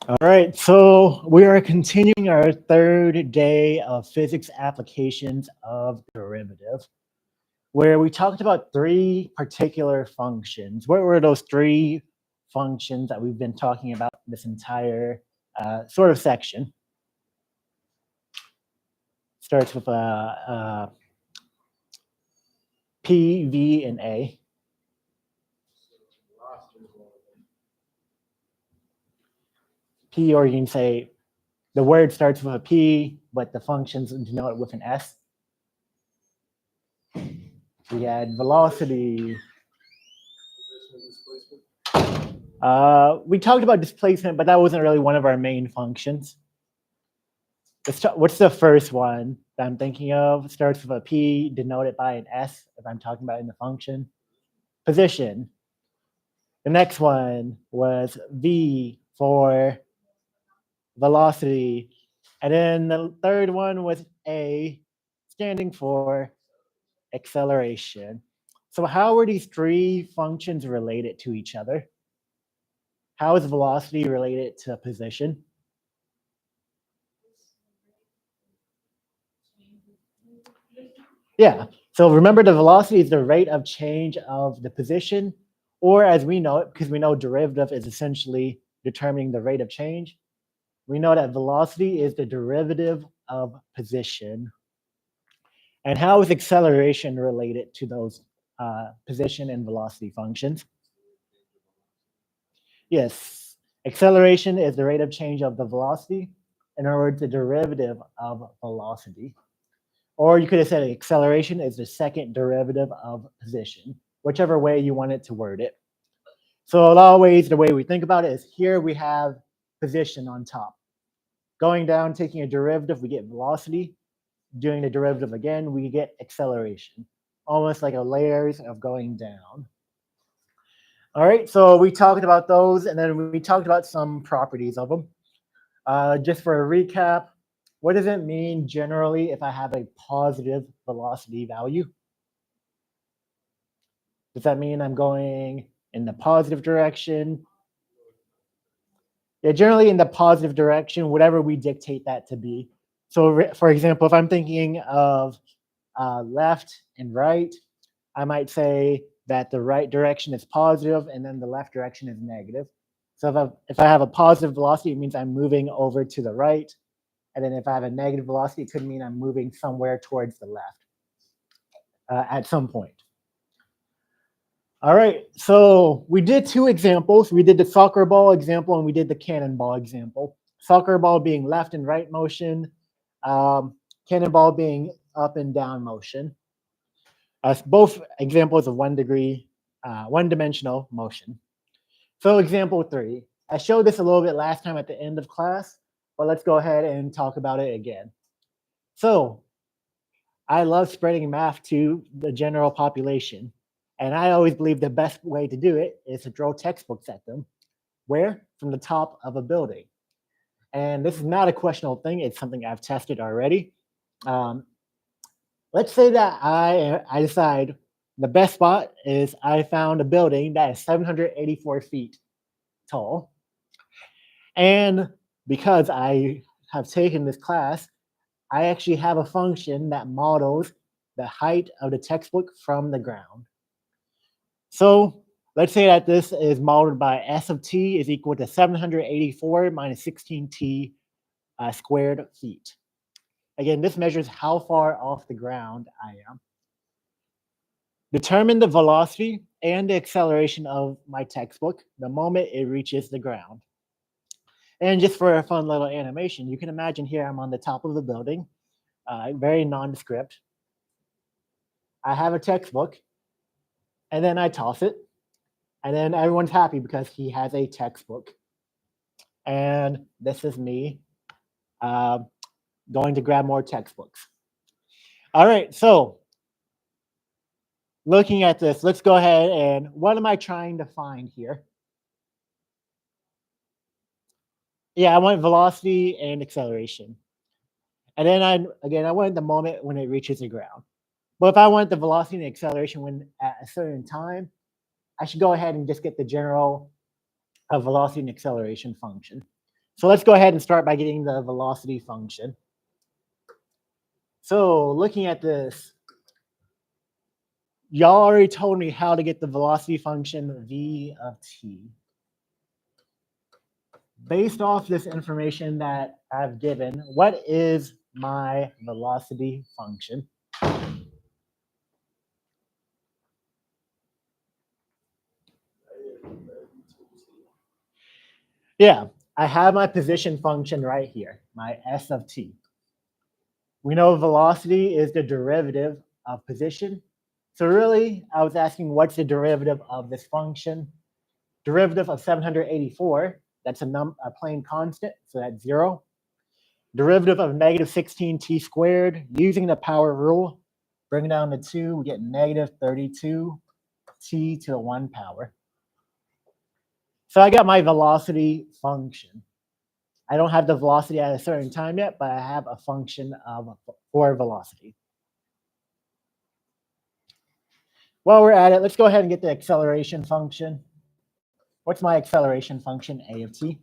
All right, so we are continuing our third day of physics applications of derivative, where we talked about three particular functions. What were those three functions that we've been talking about this entire sort of section? Starts with P, V, and A. P, or you can say the word starts with a P, but the functions denote it with an S. We had velocity. We talked about displacement, but that wasn't really one of our main functions. What's the first one that I'm thinking of? It starts with a P, denoted by an S, if I'm talking about in the function. Position. The next one was V for velocity. And then the third one was A, standing for acceleration. So how are these three functions related to each other? How is velocity related to position? Yeah, so remember the velocity is the rate of change of the position, or as we know it, because we know derivative is essentially determining the rate of change, we know that velocity is the derivative of position. And how is acceleration related to those position and velocity functions? Yes, acceleration is the rate of change of the velocity. In other words, the derivative of velocity. Or you could have said acceleration is the second derivative of position, whichever way you wanted to word it. So a lot of ways, the way we think about it is here we have position on top. Going down, taking a derivative, we get velocity. Doing the derivative again, we get acceleration. Almost like a layers of going down. All right, so we talked about those, and then we talked about some properties of them. Just for a recap, what does it mean generally if I have a positive velocity value? Does that mean I'm going in the positive direction? Yeah, generally in the positive direction, whatever we dictate that to be. So for example, if I'm thinking of left and right, I might say that the right direction is positive and then the left direction is negative. So if I have a positive velocity, it means I'm moving over to the right. And then if I have a negative velocity, it could mean I'm moving somewhere towards the left at some point. All right, so we did two examples. We did the soccer ball example and we did the cannonball example. Soccer ball being left and right motion, cannonball being up and down motion. Both examples of one-dimensional motion. So example 3. I showed this a little bit last time at the end of class, but let's go ahead and talk about it again. So I love spreading math to the general population. And I always believe the best way to do it is to throw textbooks at them. Where? From the top of a building. And this is not a questionable thing. It's something I've tested already. Let's say that I decide the best spot is I found a building that is 784 feet tall. And because I have taken this class, I actually have a function that models the height of the textbook from the ground. So let's say that this is modeled by S of t is equal to 784 minus 16t squared feet. Again, this measures how far off the ground I am. Determine the velocity and the acceleration of my textbook the moment it reaches the ground. And just for a fun little animation, you can imagine here I'm on the top of the building, very nondescript. I have a textbook, and then I toss it, and then everyone's happy because he has a textbook. And this is me going to grab more textbooks. All right, so looking at this, let's go ahead and what am I trying to find here? Yeah, I want velocity and acceleration. And then I want the moment when it reaches the ground. But if I want the velocity and acceleration when at a certain time, I should go ahead and just get the general velocity and acceleration function. So let's go ahead and start by getting the velocity function. So looking at this, y'all already told me how to get the velocity function v of t. Based off this information that I've given, what is my velocity function? Yeah, I have my position function right here, my s of t. We know velocity is the derivative of position. So really, I was asking what's the derivative of this function? Derivative of 784, that's a plain constant, so that's 0. Derivative of negative 16t squared, using the power rule, bring it down to 2, we get negative 32t to the 1 power. So I got my velocity function. I don't have the velocity at a certain time yet, but I have a function for velocity. While we're at it, let's go ahead and get the acceleration function. What's my acceleration function, a of t?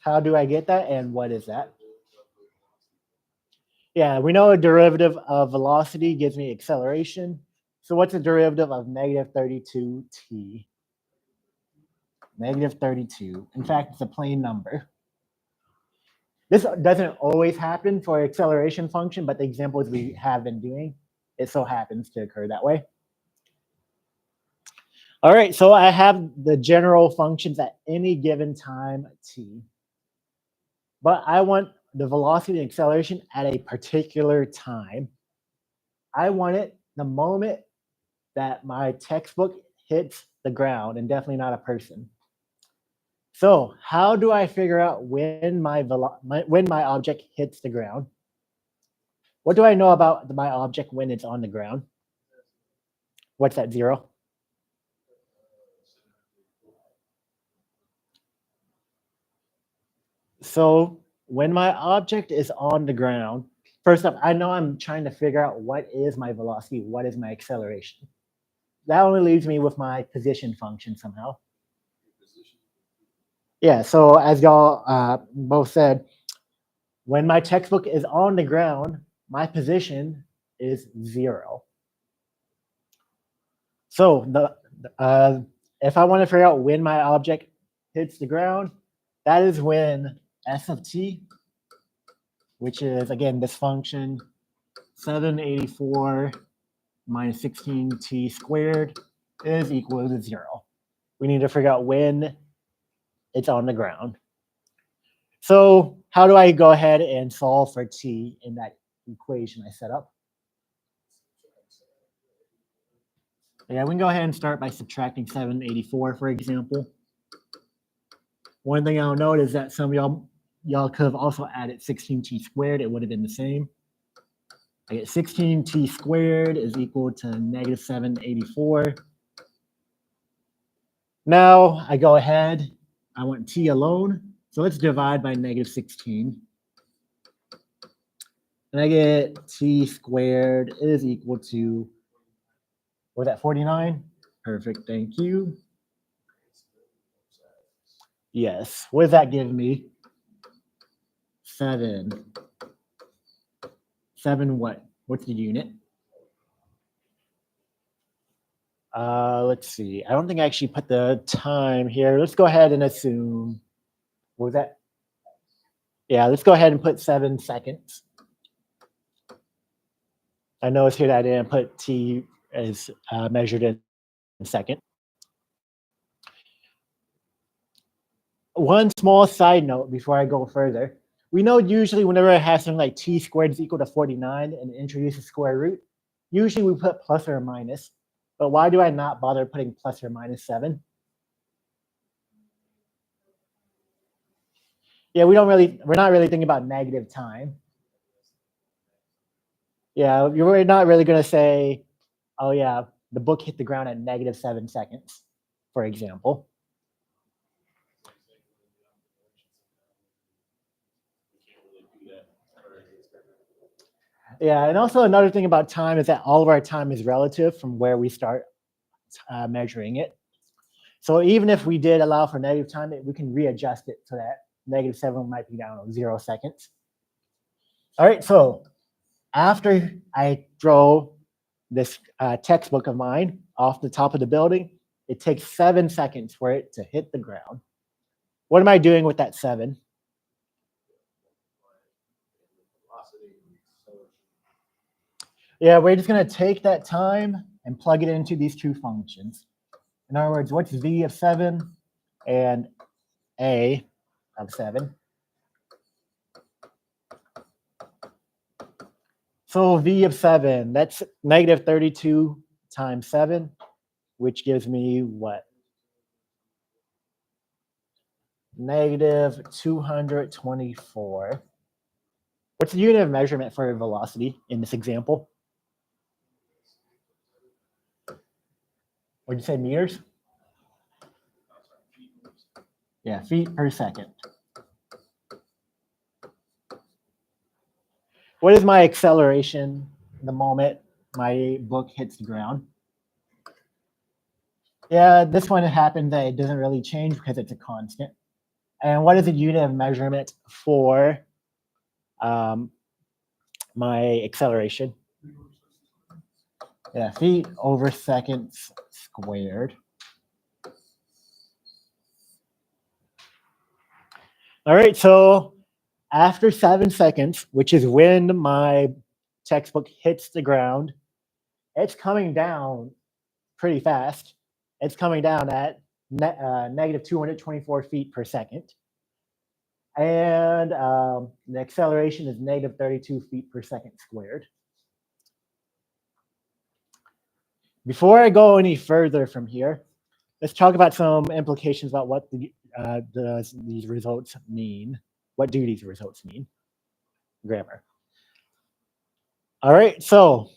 How do I get that, and what is that? Yeah, we know a derivative of velocity gives me acceleration. So what's the derivative of negative 32t? Negative 32. In fact, it's a plain number. This doesn't always happen for acceleration function, but the examples we have been doing, it so happens to occur that way. All right, so I have the general functions at any given time t. But I want the velocity and acceleration at a particular time. I want it the moment that my textbook hits the ground, and definitely not a person. So how do I figure out when when my object hits the ground? What do I know about my object when it's on the ground? What's that, 0? So when my object is on the ground, first up, I know I'm trying to figure out what is my velocity, what is my acceleration. That only leaves me with my position function somehow. Yeah, so as y'all both said, when my textbook is on the ground, my position is 0. So if I want to figure out when my object hits the ground, that is when s of t, which is, again, this function, 784 minus 16t squared, is equal to 0. We need to figure out when it's on the ground. So how do I go ahead and solve for t in that equation I set up? Yeah, we can go ahead and start by subtracting 784, for example. One thing I'll note is that some of y'all could have also added 16t squared. It would have been the same. I get 16t squared is equal to negative 784. Now I go ahead. I want t alone. So let's divide by negative 16. And I get t squared is equal to, was that 49? Perfect, thank you. Yes, what does that give me? 7. 7 what? What's the unit? Let's see. I don't think I actually put the time here. Let's go ahead and assume, what was that? Yeah, let's go ahead and put 7 seconds. I noticed here that I didn't put t as measured in a second. One small side note before I go further. We know usually whenever I have something like t squared is equal to 49 and introduce a square root, usually we put plus or minus. But why do I not bother putting plus or minus 7? Yeah, we're not really thinking about negative time. Yeah, you're not really going to say, oh yeah, the book hit the ground at negative 7 seconds, for example. Yeah, and also another thing about time is that all of our time is relative from where we start measuring it. So even if we did allow for negative time, we can readjust it so that -7 might be down 0 seconds. All right, so after I throw this textbook of mine off the top of the building, it takes 7 seconds for it to hit the ground. What am I doing with that 7? Yeah, we're just going to take that time and plug it into these two functions. In other words, what's v of 7 and a of 7? So v of 7, that's -32 times 7, which gives me what? -224. What's the unit of measurement for velocity in this example? Would you say meters? Yeah, feet per second. What is my acceleration the moment my book hits the ground? Yeah, this one happened that it doesn't really change because it's a constant. And what is the unit of measurement for my acceleration? Yeah, feet over seconds squared. All right, so after 7 seconds, which is when my textbook hits the ground, it's coming down pretty fast. It's coming down at negative 224 feet per second. And the acceleration is negative 32 feet per second squared. Before I go any further from here, let's talk about some implications about what does these results mean. What do these results mean? Grammar. All right, so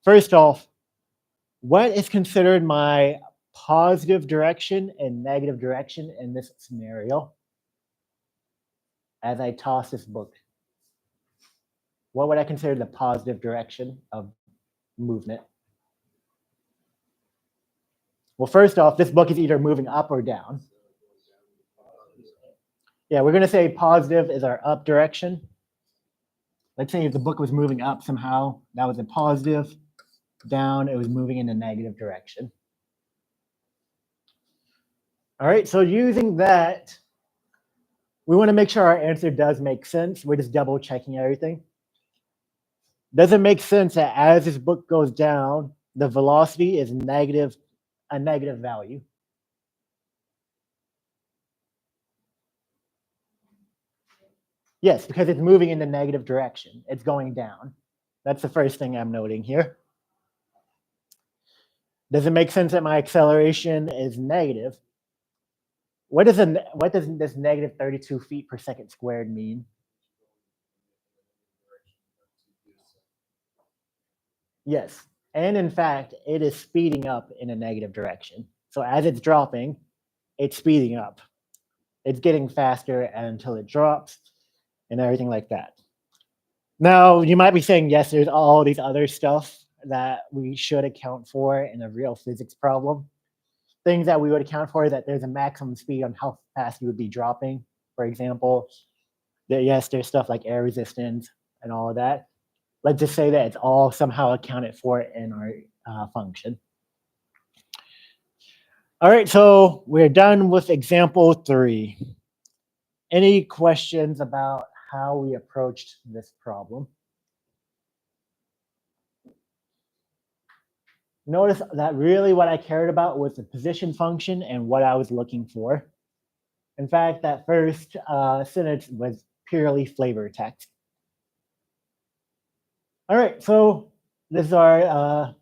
first off, what is considered my positive direction and negative direction in this scenario? As I toss this book, what would I consider the positive direction of movement? Well, first off, this book is either moving up or down. Yeah, we're going to say positive is our up direction. Let's say if the book was moving up somehow, that was a positive. Down, it was moving in a negative direction. All right, so using that, we want to make sure our answer does make sense. We're just double checking everything. Does it make sense that as this book goes down, the velocity is a negative value? Yes, because it's moving in the negative direction. It's going down. That's the first thing I'm noting here. Does it make sense that my acceleration is negative? What does this negative 32 feet per second squared mean? Yes, and in fact, it is speeding up in a negative direction. So as it's dropping, it's speeding up. It's getting faster until it drops and everything like that. Now, you might be saying, yes, there's all these other stuff that we should account for in a real physics problem. Things that we would account for that there's a maximum speed on how fast you would be dropping. For example, yes, there's stuff like air resistance and all of that. Let's just say that it's all somehow accounted for in our function. All right, so we're done with example 3. Any questions about how we approached this problem? Notice that really what I cared about was the position function and what I was looking for. In fact, that first sentence was purely flavor text. All right, so this is our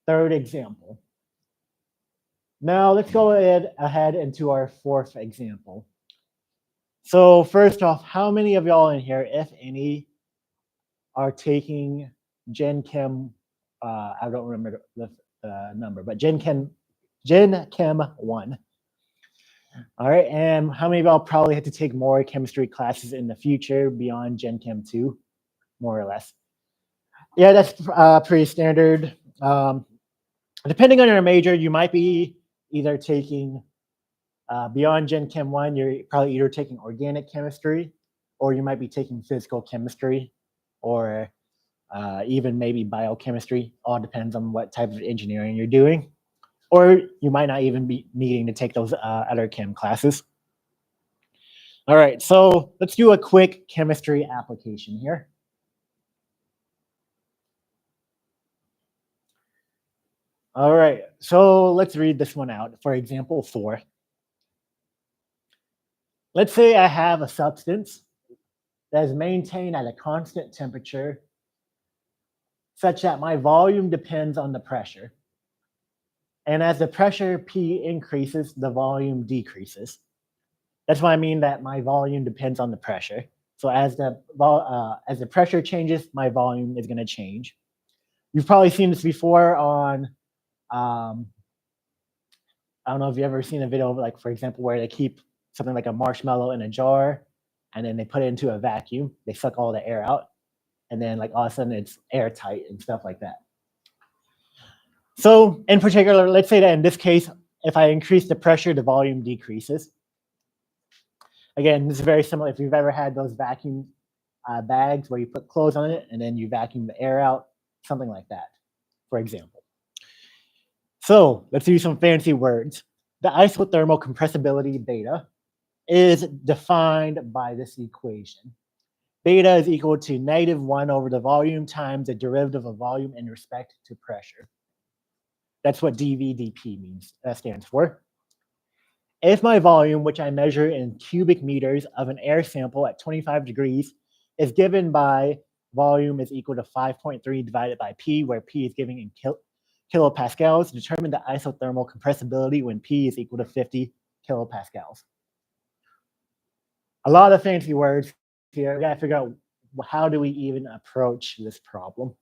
third example. Now let's go ahead into our fourth example. So first off, how many of y'all in here, if any, are taking Gen Chem? I don't remember the number, but Gen Chem 1. All right, and how many of y'all probably had to take more chemistry classes in the future beyond Gen Chem 2, more or less? Yeah, that's pretty standard. Depending on your major, you might be either taking Beyond Gen Chem 1, you're probably either taking organic chemistry, or you might be taking physical chemistry, or even maybe biochemistry. All depends on what type of engineering you're doing. Or you might not even be needing to take those other chem classes. All right, so let's do a quick chemistry application here. All right, so let's read this one out. For example, 4. Let's say I have a substance that is maintained at a constant temperature such that my volume depends on the pressure. And as the pressure P increases, the volume decreases. That's what I mean that my volume depends on the pressure. So as the pressure changes, my volume is going to change. You've probably seen this before on, I don't know if you've ever seen a video of, like, for example, where they keep something like a marshmallow in a jar, and then they put it into a vacuum. They suck all the air out, and then like all of a sudden it's airtight and stuff like that. So in particular, let's say that in this case, if I increase the pressure, the volume decreases. Again, this is very similar. If you've ever had those vacuum bags where you put clothes on it and then you vacuum the air out, something like that, for example. So let's use some fancy words. The isothermal compressibility beta is defined by this equation. Beta is equal to -1 over the volume times the derivative of volume in respect to pressure. That's what dV/dP means, stands for. If my volume, which I measure in cubic meters of an air sample at 25 degrees, is given by volume is equal to 5.3 divided by P, where P is given in kilopascals, determine the isothermal compressibility when P is equal to 50 kilopascals. A lot of fancy words here. We got to figure out, how do we even approach this problem?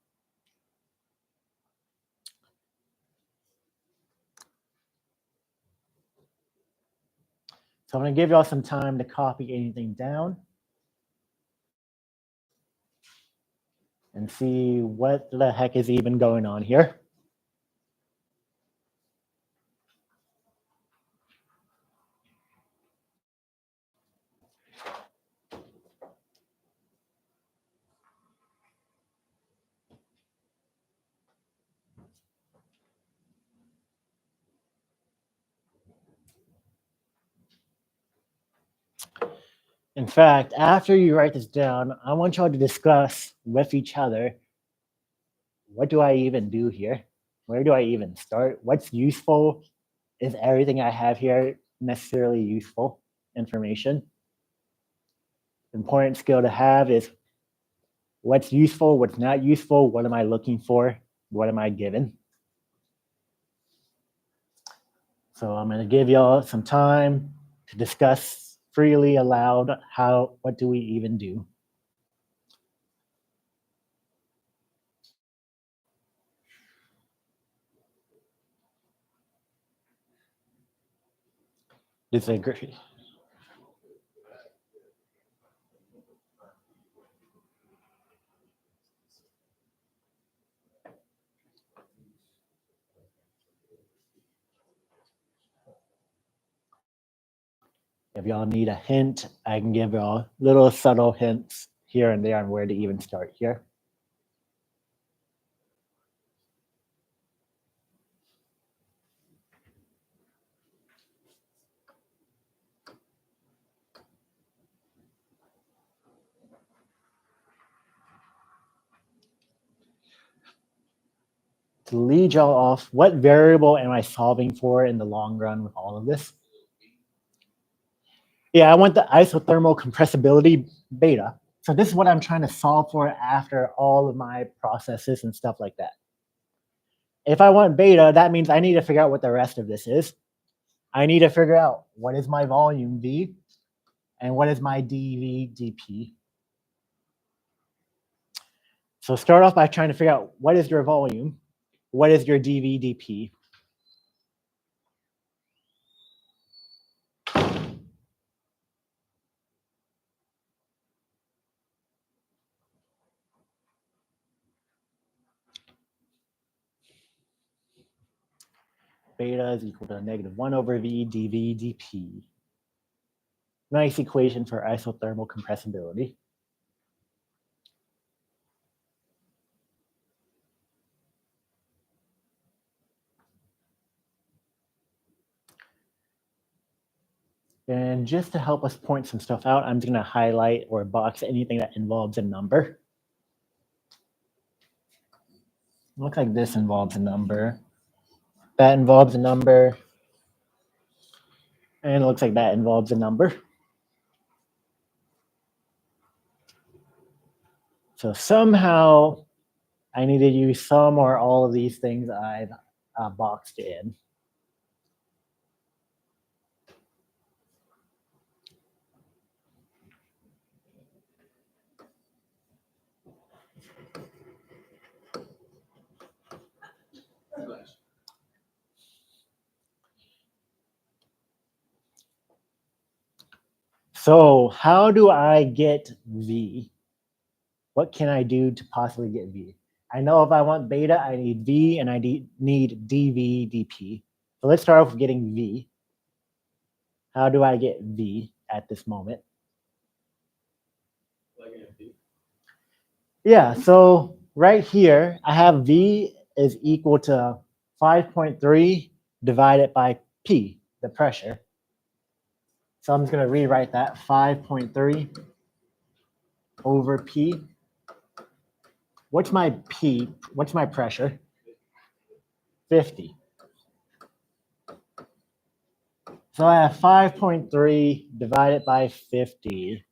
So I'm going to give y'all some time to copy anything down and see what the heck is even going on here. In fact, after you write this down, I want y'all to discuss with each other, what do I even do here? Where do I even start? What's useful? Is everything I have here necessarily useful information? Important skill to have is, what's useful, what's not useful, what am I looking for, what am I given? So I'm going to give y'all some time to discuss freely aloud what do we even do? Disagree. If y'all need a hint, I can give y'all little subtle hints here and there on where to even start here. To lead y'all off, what variable am I solving for in the long run with all of this? Yeah, I want the isothermal compressibility beta. So this is what I'm trying to solve for after all of my processes and stuff like that. If I want beta, that means I need to figure out what the rest of this is. I need to figure out, what is my volume V and what is my dV/dP. So start off by trying to figure out, what is your volume? What is your dV/dP? beta is equal to -1 over V dV dP. Nice equation for isothermal compressibility. And just to help us point some stuff out, I'm just going to highlight or box anything that involves a number. Looks like this involves a number. That involves a number. And it looks like that involves a number. So somehow I need to use some or all of these things I've boxed in. So how do I get V? What can I do to possibly get V? I know if I want beta, I need V and I need dV dP. So let's start off with getting V. How do I get V at this moment? Yeah, so right here, I have V is equal to 5.3 divided by P, the pressure. So I'm just going to rewrite that 5.3 over P. What's my P? What's my pressure? 50. So I have 5.3 divided by 50.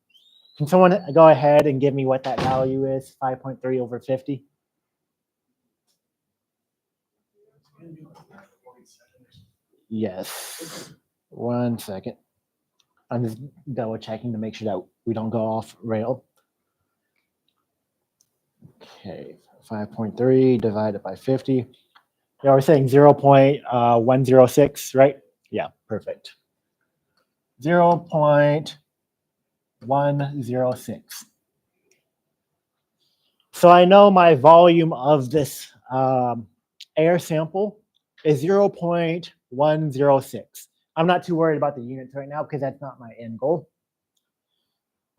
Can someone go ahead and give me what that value is? 5.3 over 50? Yes. 1 second. I'm just double checking to make sure that we don't go off rail. Okay, 5.3 divided by 50. Yeah, we're saying 0.106, right? Yeah, perfect. 0.106. So I know my volume of this air sample is 0.106. I'm not too worried about the units right now because that's not my end goal.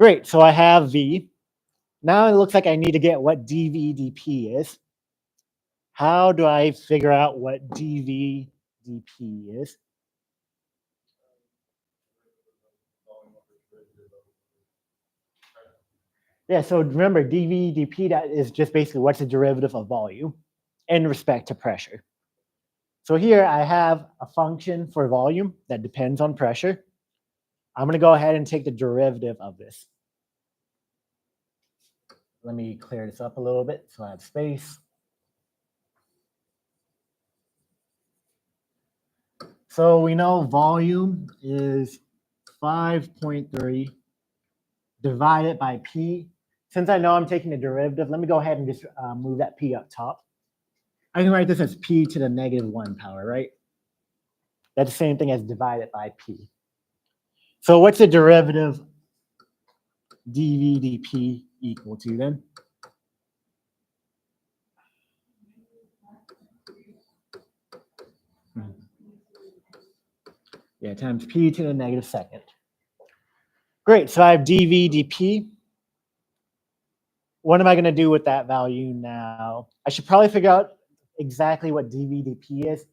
Great, so I have V. Now it looks like I need to get what dV dP is. How do I figure out what dV dP is? Yeah, so remember dV dP, that is just basically what's the derivative of volume in respect to pressure. So here I have a function for volume that depends on pressure. I'm going to go ahead and take the derivative of this. Let me clear this up a little bit so I have space. So we know volume is 5.3 divided by P. Since I know I'm taking the derivative, let me go ahead and just move that P up top. I can write this as P to the -1 power, right? That's the same thing as divided by P. So what's the derivative dV dP equal to then? Yeah, times P to the -2. Great, so I have dV dP. What am I going to do with that value now? I should probably figure out exactly what dV dP is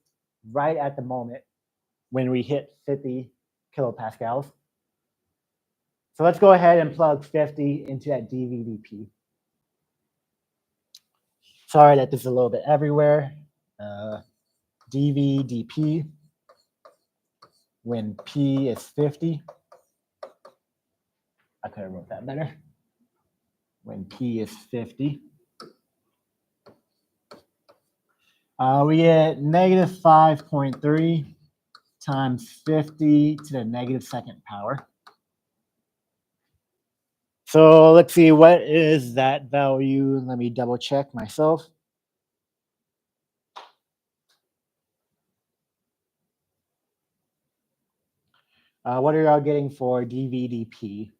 right at the moment when we hit 50 kilopascals. So let's go ahead and plug 50 into that dV dP. Sorry that this is a little bit everywhere. dV dP when P is 50. I could have wrote that better. When P is 50. We get -5.3 times 50 to the -2nd power. So let's see, what is that value? Let me double check myself. What are y'all getting for dV dP?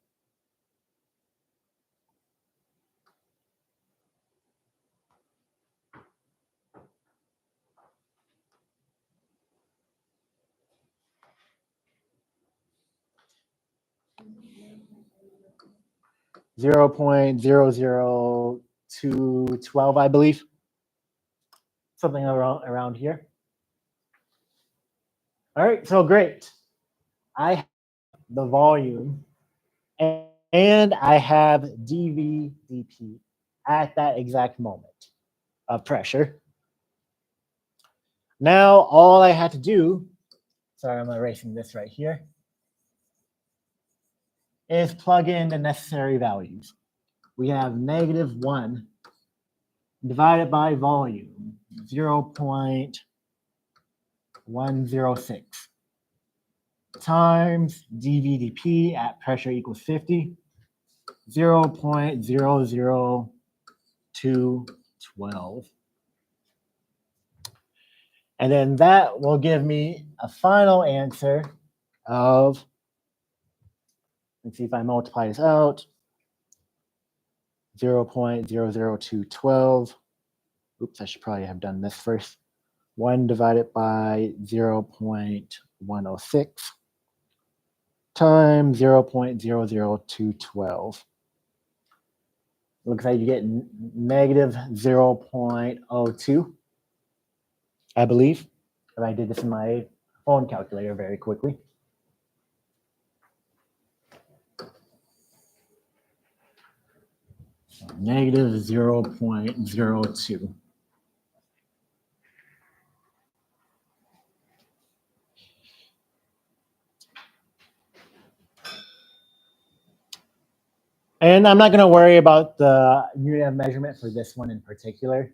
0.00212, I believe. Something around here. All right, so great. I have the volume and I have dV dP at that exact moment of pressure. Now, all I had to do, sorry, I'm erasing this right here, is plug in the necessary values. We have -1 divided by volume, 0.106 times dV dP at pressure equals 50, 0.00212. And then that will give me a final answer of, let's see if I multiply this out, 0.00212. Oops, I should probably have done this first. 1 divided by 0.106 times 0.00212. Looks like you get negative 0.02, I believe. If I did this in my phone calculator very quickly. Negative 0.02. And I'm not going to worry about the unit of measurement for this one in particular.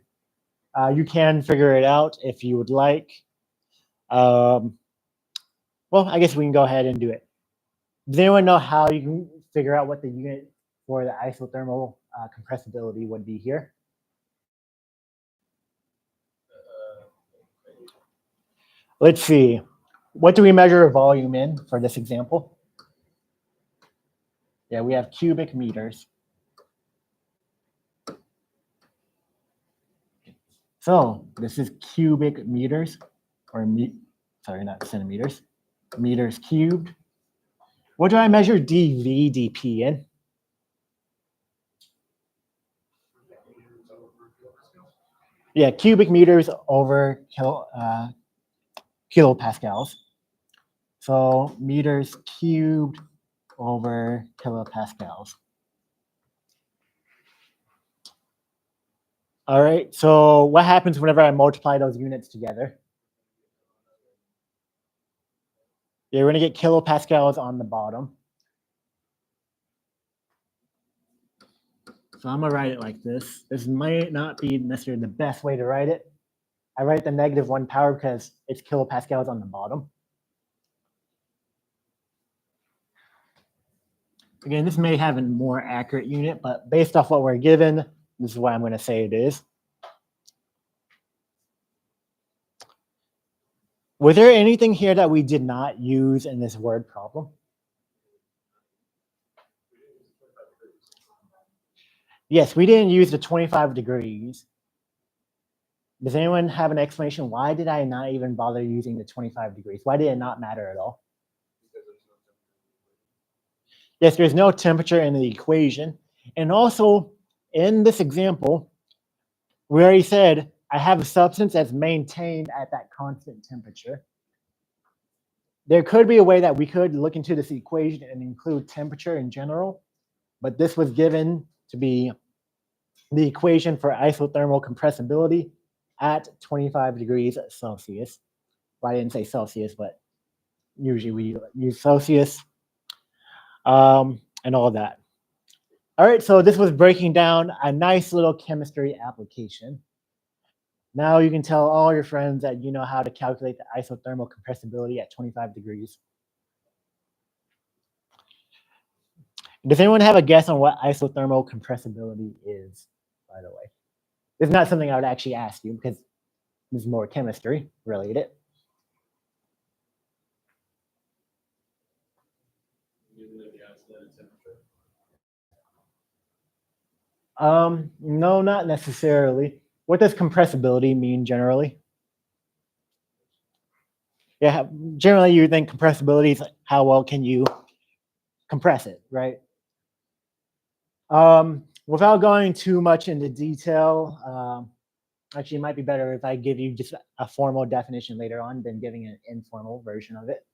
You can figure it out if you would like. Well, I guess we can go ahead and do it. Does anyone know how you can figure out what the unit for the isothermal compressibility would be here? Let's see. What do we measure volume in for this example? Yeah, we have cubic meters. So this is cubic meters, or sorry, not centimeters, meters cubed. What do I measure dV dP in? Yeah, cubic meters over kilopascals. So meters cubed over kilopascals. All right, so what happens whenever I multiply those units together? You're going to get kilopascals on the bottom. So I'm going to write it like this. This might not be necessarily the best way to write it. I write the -1 power because it's kilopascals on the bottom. Again, this may have a more accurate unit, but based off what we're given, this is what I'm going to say it is. Was there anything here that we did not use in this word problem? Yes, we didn't use the 25 degrees. Does anyone have an explanation? Why did I not even bother using the 25 degrees? Why did it not matter at all? Yes, there's no temperature in the equation. And also, in this example, we already said I have a substance that's maintained at that constant temperature. There could be a way that we could look into this equation and include temperature in general, but this was given to be the equation for isothermal compressibility at 25 degrees Celsius. Well, I didn't say Celsius, but usually we use Celsius and all that. All right, so this was breaking down a nice little chemistry application. Now you can tell all your friends that you know how to calculate the isothermal compressibility at 25 degrees. Does anyone have a guess on what isothermal compressibility is, by the way? It's not something I would actually ask you because this is more chemistry related. No, not necessarily. What does compressibility mean generally? Yeah, generally you think compressibility is how well can you compress it, right? Without going too much into detail, actually, it might be better if I give you just a formal definition later on than giving an informal version of it.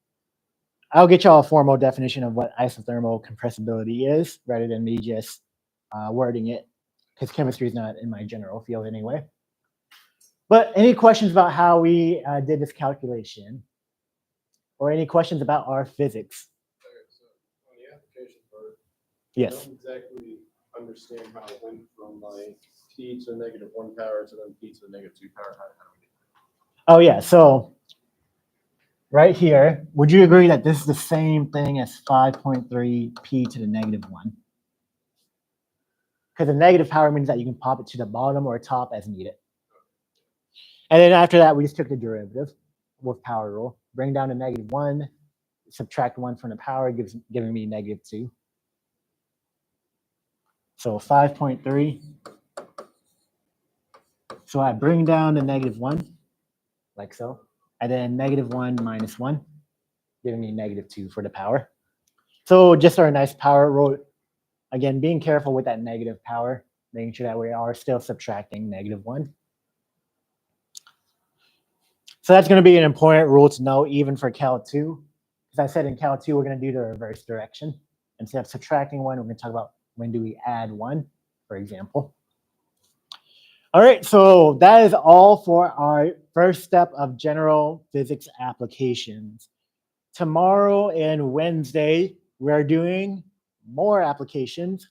I'll get y'all a formal definition of what isothermal compressibility is rather than me just wording it, because chemistry is not in my general field anyway. But any questions about how we did this calculation? Or any questions about our physics? Okay, so on the application part, I Yes. don't exactly understand how it went from like p to the -1 power to then p to the -2 power. How do we get that? Oh, yeah. So right here, would you agree that this is the same thing as 5.3 p to the -1? Because the negative power means that you can pop it to the bottom or top as needed. And then after that, we just took the derivative with power rule. Bring down to -1, subtract 1 from the power, giving me -2. So 5.3. So I bring down to -1, like so. And then -1 minus 1, giving me -2 for the power. So just our nice power rule. Again, being careful with that negative power, making sure that we are still subtracting -1. So that's going to be an important rule to know even for Cal 2. As I said, in Cal 2, we're going to do the reverse direction. Instead of subtracting 1, we're going to talk about when do we add 1, for example. All right, so that is all for our first step of general physics applications. Tomorrow and Wednesday, we're doing more applications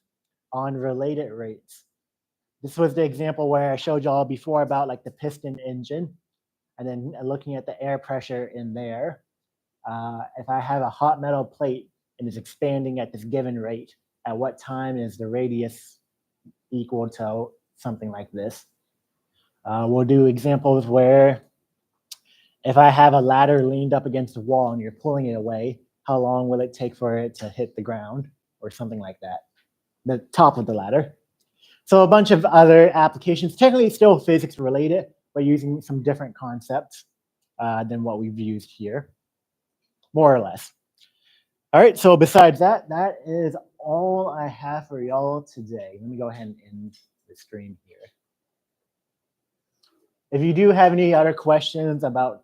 on related rates. This was the example where I showed y'all before about like the piston engine, and then looking at the air pressure in there. If I have a hot metal plate and it's expanding at this given rate, at what time is the radius equal to something like this? We'll do examples where if I have a ladder leaned up against a wall and you're pulling it away, how long will it take for it to hit the ground or something like that? The top of the ladder. So a bunch of other applications, technically still physics related, but using some different concepts than what we've used here, more or less. All right, so besides that, that is all I have for y'all today. Let me go ahead and end the stream here. If you do have any other questions about